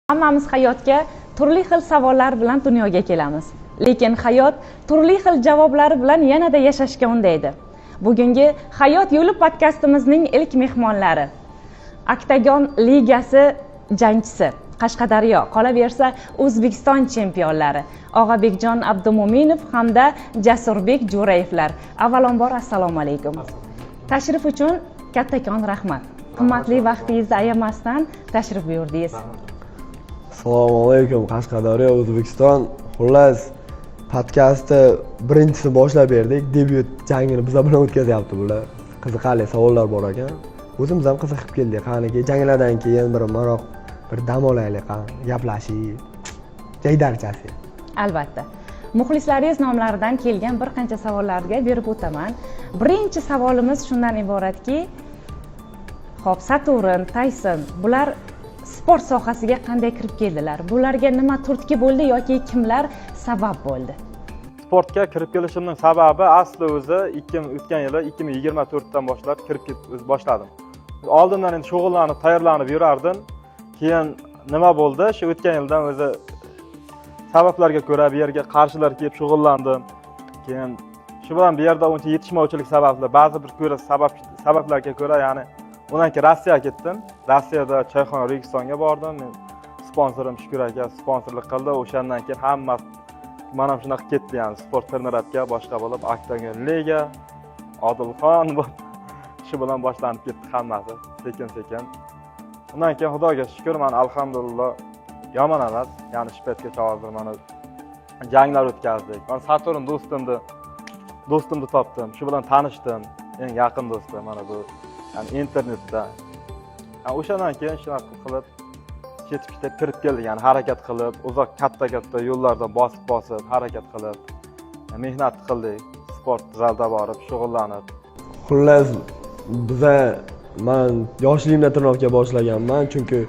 Hammamiz hayotga turli xil savollar bilan dunyoga kelamiz. Lekin hayot turli xil javoblari bilan yanada yashashga undaydi. Bugungi Hayot yo'li podkastimizning ilk mehmonlari Oktagon ligasi jangchisi, Qashqadaryo, qolaversa O'zbekiston chempionlari Og'abekjon Abdumo'minov hamda Jasurbek Jo'rayevlar. Avvalambor assalomu alaykum. Tashrif uchun kattakon rahmat. Qimmatli vaqtingizni ayamasdan tashrif buyurdingiz. Assalomu alaykum Qashqadaryo, O'zbekiston. Xullas, podkastni birinchisi boshlab berdik. Debyut jangini bizlar bilan o'tkazyapti bular. Qiziqarli savollar bor ekan. O'zimiz ham qiziqib keldik. Qaniki janglardan keyin bir dam olaylik, gaplashib, jaydarchasi. Albatta. Muxlislaringiz nomlaridan kelgan bir qancha savollarga berib o'taman. Birinchi savolimiz shundan iboratki, xo'p, Saturn, Tyson bular sport sohasiga qanday kirib keldilar? Bularga nima turtki bo'ldi yoki kimlar sabab bo'ldi? Sportga kirib kelishimning sababi asli o'zi o'tgan yili 2024 dan boshlab boshladim. Oldindan endi shug'ullanib, tayyorlanib yurardim. Keyin nima bo'ldi? Shu o'tgan yildan o'zi sabablarga ko'ra bu yerga qarshilar kelib shug'ullandim. Keyin shu bilan bu yerda uncha yetishmovchilik sababli, ba'zi bir sabablarga ko'ra, ya'ni undan keyin Rossiyaga ketdim. Rossiyada Choyxona Registonga bordim. Men sponsorim Shukur aka sponsorlik qildi. O'shandan keyin hamma mana shunaqa ketdi, ya'ni sport turnirga boshqa bo'lib, Oktagon liga, Odilxon shu bilan boshlanib ketdi hammasi sekin-sekin. Undan keyin Xudoga shukr, men alhamdulillah yomon emas. Ya'ni shu paytgacha hozir mana janglar o'tkazdik. Men Saturn do'stimni topdim. Shu bilan tanishdim. Eng yaqin do'stim mana bu. Yani internetda. Yani o'shandan keyin shunaqa qilib ketib kirib keldik, ya'ni harakat qilib, uzoq katta yo'llarda bosib harakat qilib, mehnat qildik, sport zalda borib, shug'ullanib. Xullas, men yoshligimda trenirovka boshlaganman, chunki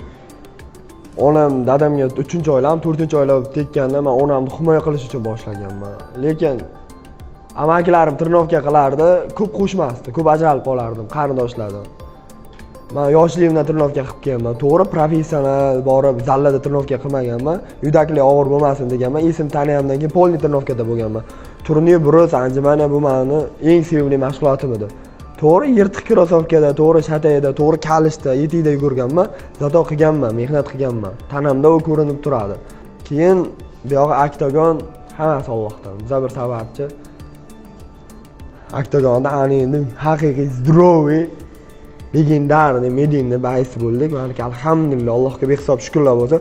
onam dadamga 3-oylam, 4-oylam tekkanda men onamni himoya qilish uchun boshlaganman. Lekin amakilarim trenirovka qilardi, ko'p qo'shmasdi, ko'p ajralib qolardim qarindoshlardan. Men yoshligimda trenirovka qilib kelganman. To'g'ri, professional borib zallada trenirovka qilmaganman. Yudakli og'ir bo'lmasin deganman. Esim taniyamdan keyin polni trenirovkada bo'lganman. Turniy burus, anjumani bu meni eng sevimli mashg'ulotim edi. To'g'ri, yirtiq krossovkada, to'g'ri shatayda, to'g'ri kalishda, yetikda yugurganman. Zato qilganman, mehnat qilganman. Tanamda u ko'rinib turadi. Keyin bu yo'g'i Oktagon hammasi Allohdan. Bizga bir sababchi. Oktagonda endi haqiqiy zdroviy legendarniy medinni bahis bo'ldik. Alhamdulillah, Allohga behisob shukrlar bo'lsin.